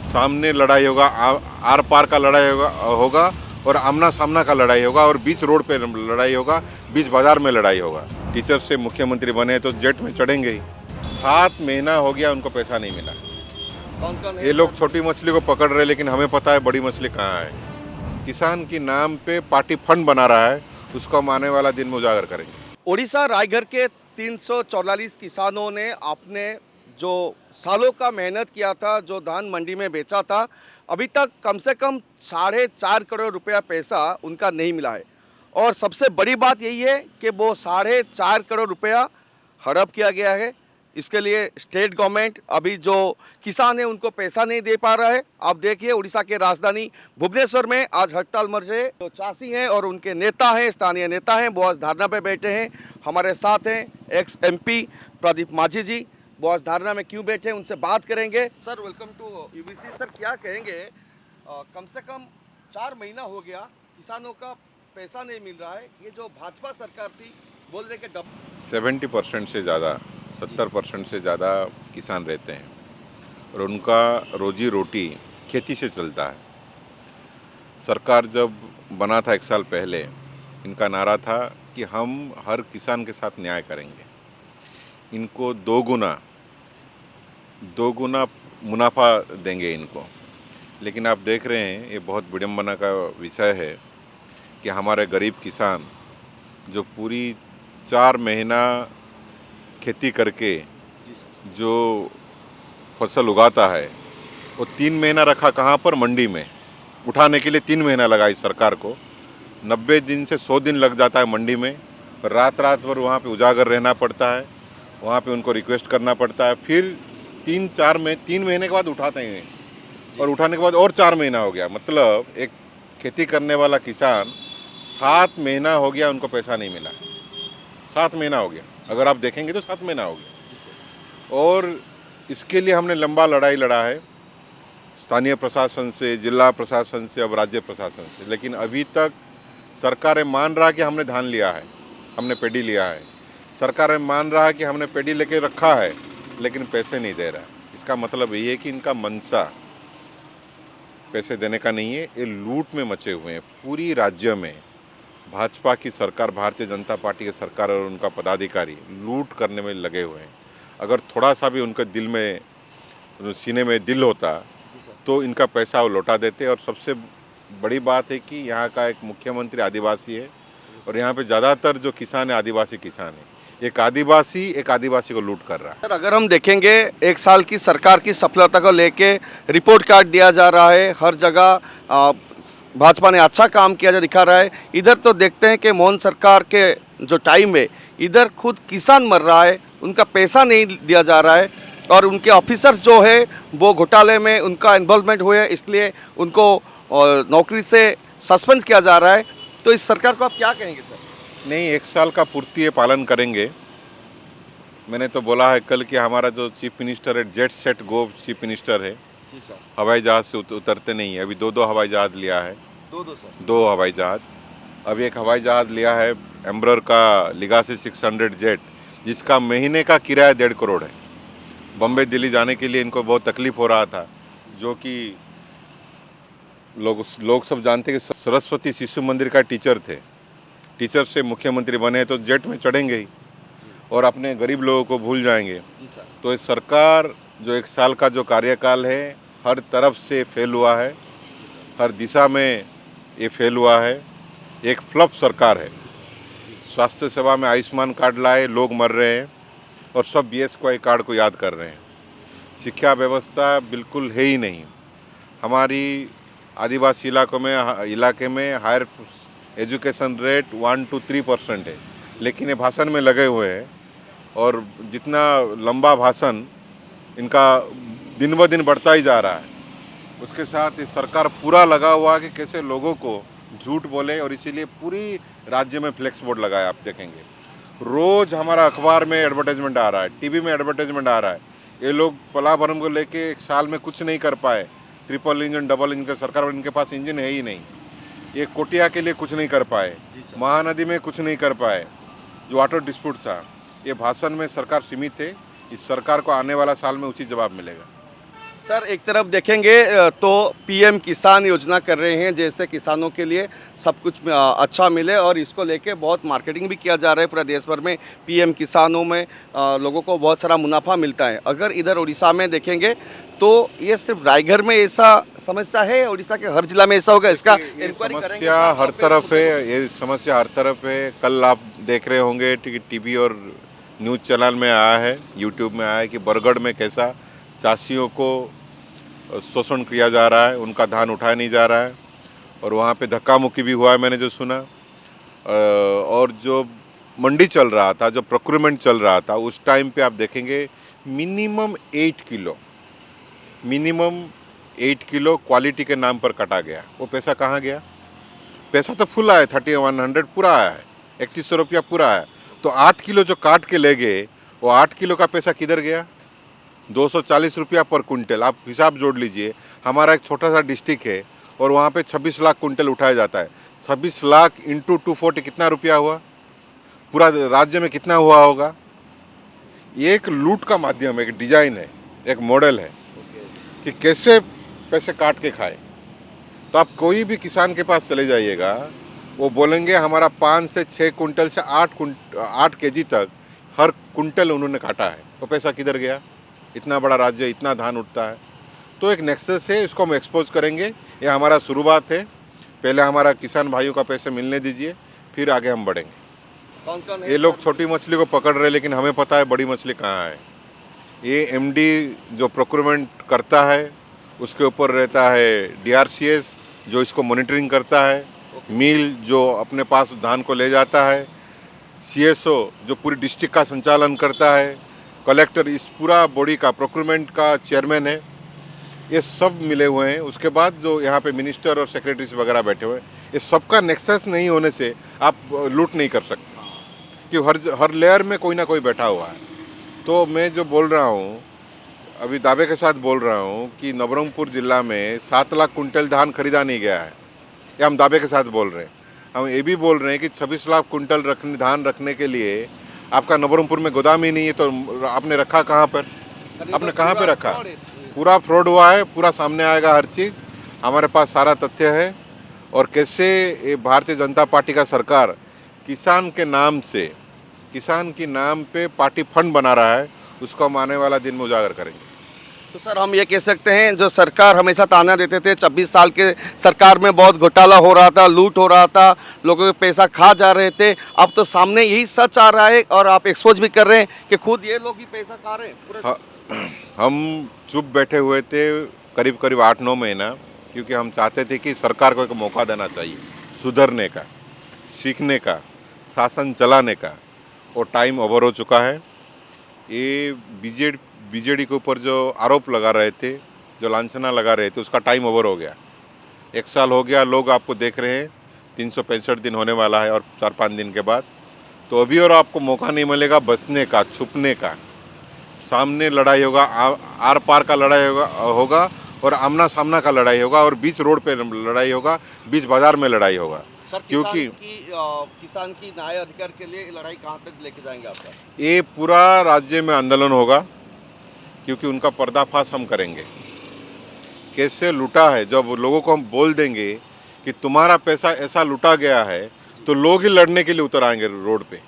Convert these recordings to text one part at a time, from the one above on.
सामने लड़ाई होगा, आर पार का लड़ाई होगा और आमना सामना का लड़ाई होगा और बीच रोड पे लड़ाई होगा, बीच बाजार में लड़ाई होगा। टीचर से मुख्यमंत्री बने तो जेट में चढ़ेंगे ही। 7 महीना हो गया उनको पैसा नहीं मिला। कौन कौन है? ये लोग छोटी मछली को पकड़ रहे, लेकिन हमें पता है बड़ी मछली कहाँ है। किसान की नाम पे पार्टी फंड बना रहा है, उसको हम आने वाला दिन में उजागर करेंगे। ओडिशा रायगढ़ के 344 किसानों ने अपने जो सालों का मेहनत किया था, जो धान मंडी में बेचा था, अभी तक कम से कम 4.5 करोड़ रुपया पैसा उनका नहीं मिला है। और सबसे बड़ी बात यही है कि वो 4.5 करोड़ रुपया हड़प किया गया है। इसके लिए स्टेट गवर्नमेंट अभी जो किसान है उनको पैसा नहीं दे पा रहा है। आप देखिए उड़ीसा के राजधानी भुवनेश्वर में आज हड़ताल मच रहे जो चाषी हैं और उनके नेता हैं, स्थानीय नेता हैं, वो आज धरना पे बैठे हैं। हमारे साथ हैं एक्स एमपी प्रदीप माझी जी। वो आज धरना में क्यों बैठे हैं उनसे बात करेंगे। Sir welcome to UBC. Sir क्या कहेंगे, कम से कम 4 महीना हो गया किसानों का पैसा नहीं मिल रहा है। ये जो भाजपा सरकार थी बोल रहे कि 70% से ज़्यादा, 70% से ज़्यादा किसान रहते हैं और उनका रोजी रोटी खेती से चलता है। सरकार जब बना था 1 साल पहले, इनका नारा था कि हम हर किसान के साथ न्याय करेंगे, इनको दो गुना मुनाफा देंगे इनको। लेकिन आप देख रहे हैं, ये बहुत विडंबना का विषय है कि हमारे गरीब किसान जो पूरी 4 महीना खेती करके जो फसल उगाता है, वो 3 महीना रखा कहाँ पर? मंडी में। उठाने के लिए 3 महीना लगा इस सरकार को। 90 दिन से 100 दिन लग जाता है मंडी में। रात रात भर वहाँ पे उजागर रहना पड़ता है, वहाँ पे उनको रिक्वेस्ट करना पड़ता है। फिर 3 महीने के बाद उठाते हैं और उठाने के बाद और 4 महीना हो गया। मतलब एक खेती करने वाला किसान 7 महीना हो गया उनको पैसा नहीं मिला। 7 महीना हो गया, अगर आप देखेंगे तो 7 महीना हो गया। और इसके लिए हमने लंबा लड़ाई लड़ा है, स्थानीय प्रशासन से, जिला प्रशासन से, अब राज्य प्रशासन से। लेकिन अभी तक सरकार मान रहा है कि हमने धान लिया है, हमने पेडी लिया है। सरकार मान रहा है कि हमने पेडी लेके रखा है, लेकिन पैसे नहीं दे रहा है। इसका मतलब ये है कि इनका मनसा पैसे देने का नहीं है। ये लूट में मचे हुए हैं। पूरी राज्य में भाजपा की सरकार, भारतीय जनता पार्टी की सरकार और उनका पदाधिकारी लूट करने में लगे हुए हैं। अगर थोड़ा सा भी उनके दिल में, सीने में दिल होता तो इनका पैसा वो लौटा देते। और सबसे बड़ी बात है कि यहाँ का एक मुख्यमंत्री आदिवासी है और यहाँ पे ज़्यादातर जो किसान है आदिवासी किसान है। एक आदिवासी को लूट कर रहा है। सर अगर हम देखेंगे 1 साल की सरकार की सफलता को लेके रिपोर्ट कार्ड दिया जा रहा है, हर जगह भाजपा ने अच्छा काम किया जो दिखा रहा है। इधर तो देखते हैं कि मोहन सरकार के जो टाइम है, इधर खुद किसान मर रहा है, उनका पैसा नहीं दिया जा रहा है और उनके ऑफिसर्स जो है वो घोटाले में उनका इन्वॉल्वमेंट हुए, इसलिए उनको नौकरी से सस्पेंड किया जा रहा है। तो इस सरकार को आप क्या कहेंगे सर? नहीं, 1 साल का पूर्ति ये पालन करेंगे। मैंने तो बोला है कल कि हमारा जो चीफ मिनिस्टर है, jet set go chief minister है, जी सर। हवाई जहाज़ से उतरते नहीं है। अभी 2 हवाई जहाज़ लिया है, दो सर। 2 हवाई जहाज़। अभी एक हवाई जहाज़ लिया है एम्ब्रर का लिगासी 600 जेट, जिसका महीने का किराया 1.5 करोड़ है। बम्बई दिल्ली जाने के लिए इनको बहुत तकलीफ हो रहा था, जो कि लोग सब जानते हैं कि सरस्वती शिशु मंदिर का टीचर थे। टीचर से मुख्यमंत्री बने तो जेट में चढ़ेंगे ही और अपने गरीब लोगों को भूल जाएंगे। तो इस सरकार जो 1 साल का जो कार्यकाल है, हर तरफ से फेल हुआ है, हर दिशा में ये फेल हुआ है। एक फ्लॉप सरकार है। स्वास्थ्य सेवा में आयुष्मान कार्ड लाए, लोग मर रहे हैं और सब BSY कार्ड को याद कर रहे हैं। शिक्षा व्यवस्था बिल्कुल है ही नहीं। हमारी आदिवासी इलाके में हायर एजुकेशन रेट 1 to 3% है, लेकिन ये भाषण में लगे हुए हैं और जितना लंबा भाषण इनका दिन ब दिन बढ़ता ही जा रहा है। उसके साथ ये सरकार पूरा लगा हुआ है कि कैसे लोगों को झूठ बोले, और इसीलिए पूरी राज्य में फ्लेक्स बोर्ड लगाया। आप देखेंगे रोज़ हमारा अखबार में एडवर्टाइजमेंट आ रहा है, टीवी में एडवर्टाइजमेंट आ रहा है। ये लोग पलाभरम को लेके 1 साल में कुछ नहीं कर पाए। ट्रिपल इंजन, डबल इंजन सरकार, और इनके पास इंजन है ही नहीं। ये कोटिया के लिए कुछ नहीं कर पाए, महानदी में कुछ नहीं कर पाए, जो वाटर डिस्प्यूट था। ये भाषण में सरकार सीमित है। इस सरकार को आने वाला साल में उचित जवाब मिलेगा। सर एक तरफ देखेंगे तो पीएम किसान योजना कर रहे हैं, जैसे किसानों के लिए सब कुछ अच्छा मिले, और इसको लेके बहुत मार्केटिंग भी किया जा रहा है पूरा देश भर में। पीएम किसानों में लोगों को बहुत सारा मुनाफा मिलता है। अगर इधर उड़ीसा में देखेंगे तो ये सिर्फ रायगढ़ में ऐसा समस्या है, उड़ीसा के हर जिला में ऐसा होगा? इसका ये इंक्वायरी करेंगे समस्या साथ हर पे तरफ है, मुद्दों ये समस्या हर तरफ है। कल आप देख रहे होंगे टीवी और न्यूज़ चैनल में आया है, यूट्यूब में आया है कि बरगढ़ में कैसा चाषियों को शोषण किया जा रहा है, उनका धान उठाया नहीं जा रहा है, और वहाँ पे धक्का मुक्की भी हुआ है, मैंने जो सुना। और जो मंडी चल रहा था, जो प्रोक्योरमेंट चल रहा था, उस टाइम पे आप देखेंगे मिनिमम 8 किलो क्वालिटी के नाम पर कटा गया। वो पैसा कहाँ गया? पैसा तो फुल आया, 3100 पूरा आया है, 3100 रुपया पूरा आया। तो 8 किलो जो काट के ले गए, वो 8 किलो का पैसा किधर गया? 240 रुपया पर कुंटल। आप हिसाब जोड़ लीजिए, हमारा एक छोटा सा डिस्ट्रिक्ट है और वहाँ पे 26 लाख कुंटल उठाया जाता है। 26 लाख इंटू 240 कितना रुपया हुआ? पूरा राज्य में कितना हुआ होगा? ये एक लूट का माध्यम है, एक डिजाइन है, एक मॉडल है कि कैसे पैसे काट के खाए। तो आप कोई भी किसान के पास चले जाइएगा, वो बोलेंगे हमारा 5 से 6 कुंटल से 8 केजी तक हर कुंटल उन्होंने काटा है। वो पैसा किधर गया? इतना बड़ा राज्य, इतना धान उठता है। तो एक नेक्सस है, इसको हम एक्सपोज करेंगे। ये हमारा शुरुआत है, पहले हमारा किसान भाइयों का पैसे मिलने दीजिए, फिर आगे हम बढ़ेंगे। कौन कौन है? ये लोग छोटी मछली को पकड़ रहे हैं, लेकिन हमें पता है बड़ी मछली कहाँ है। ये एमडी जो प्रोक्योरमेंट करता है, उसके ऊपर रहता है डीआरसीएस जो इसको मॉनिटरिंग करता है, मिल जो अपने पास धान को ले जाता है, सीएसओ जो पूरी डिस्ट्रिक्ट का संचालन करता है, कलेक्टर इस पूरा बॉडी का प्रोक्योरमेंट का चेयरमैन है। ये सब मिले हुए हैं। उसके बाद जो यहाँ पे मिनिस्टर और सेक्रेटरीज वगैरह बैठे हुए हैं, ये सबका नेक्सस नहीं होने से आप लूट नहीं कर सकते, कि हर लेयर में कोई ना कोई बैठा हुआ है। तो मैं जो बोल रहा हूँ, अभी दावे के साथ बोल रहा हूँ कि नवरंगपुर जिला में 7 लाख कुंटल धान खरीदा नहीं गया है। ये हम दावे के साथ बोल रहे हैं। हम ये भी बोल रहे हैं कि 26 लाख कुंटल धान रखने के लिए आपका नवरंगपुर में गोदाम ही नहीं है, तो आपने रखा कहाँ पर? आपने कहाँ पे रखा? पूरा फ्रॉड हुआ है, पूरा सामने आएगा हर चीज़। हमारे पास सारा तथ्य है। और कैसे ये भारतीय जनता पार्टी का सरकार किसान के नाम से, किसान की नाम पे पार्टी फंड बना रहा है, उसको हम आने वाला दिन में उजागर करेंगे। तो सर हम ये कह सकते हैं, जो सरकार हमेशा ताना देते थे 26 साल के सरकार में बहुत घोटाला हो रहा था, लूट हो रहा था, लोगों के पैसा खा जा रहे थे, अब तो सामने यही सच आ रहा है और आप एक्सपोज भी कर रहे हैं कि खुद ये लोग ही पैसा खा रहे हैं पूरे। हम चुप बैठे हुए थे करीब 8-9 महीना, क्योंकि हम चाहते थे कि सरकार को एक मौका देना चाहिए सुधरने का, सीखने का, शासन चलाने का। और टाइम ओवर हो चुका है। ये बीजेडी के ऊपर जो आरोप लगा रहे थे, जो लांछना लगा रहे थे, उसका टाइम ओवर हो गया। 1 साल हो गया, लोग आपको देख रहे हैं, 365 दिन होने वाला है और 4-5 दिन के बाद। तो अभी और आपको मौका नहीं मिलेगा बचने का, छुपने का। सामने लड़ाई होगा, आर पार का लड़ाई होगा और आमना सामना का लड़ाई होगा, और बीच रोड पे लड़ाई होगा, बीच बाजार में लड़ाई होगा। सर क्योंकि किसान की न्याय अधिकार के लिए लड़ाई कहाँ तक लेके जाएंगे आपका? ये पूरा राज्य में आंदोलन होगा, क्योंकि उनका पर्दाफाश हम करेंगे। कैसे लूटा है, जब लोगों को हम बोल देंगे कि तुम्हारा पैसा ऐसा लूटा गया है, तो लोग ही लड़ने के लिए उतर आएंगे रोड पे।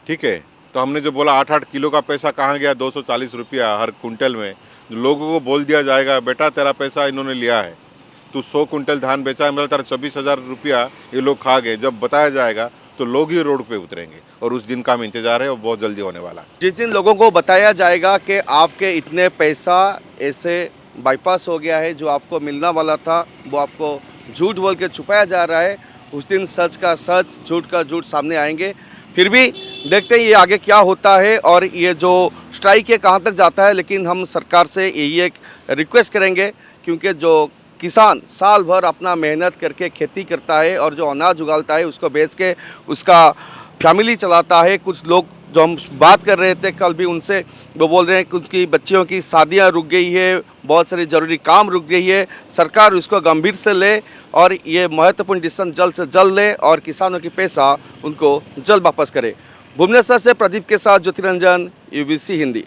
ठीक है, तो हमने जो बोला 8-8 किलो का पैसा कहाँ गया, 240 रुपया हर कुंटल में, लोगों को बोल दिया जाएगा बेटा तेरा पैसा इन्होंने लिया है, तू 100 कुंटल धान बेचा है, मतलब तेरा 26,000 रुपया ये लोग खा गए। जब बताया जाएगा तो लोग ही रोड पे उतरेंगे, और उस दिन का हम इंतजार है, वो बहुत जल्दी होने वाला है। जिस दिन लोगों को बताया जाएगा कि आपके इतने पैसा ऐसे बाईपास हो गया है, जो आपको मिलना वाला था वो आपको झूठ बोल के छुपाया जा रहा है, उस दिन सच का सच, झूठ का झूठ सामने आएंगे। फिर भी देखते हैं ये आगे क्या होता है और ये जो स्ट्राइक है कहाँ तक जाता है। लेकिन हम सरकार से यही एक रिक्वेस्ट करेंगे, क्योंकि जो किसान साल भर अपना मेहनत करके खेती करता है और जो अनाज उगालता है उसको बेच के उसका फैमिली चलाता है। कुछ लोग जो हम बात कर रहे थे कल भी उनसे, वो बोल रहे हैं कि उनकी बच्चियों की शादियां रुक गई है, बहुत सारी ज़रूरी काम रुक गई है। सरकार उसको गंभीर से ले और ये महत्वपूर्ण डिसीजन जल्द से जल्द ले और किसानों की पैसा उनको जल्द वापस करे। भुवनेश्वर से प्रदीप के साथ ज्योतिरंजन, UBC हिंदी।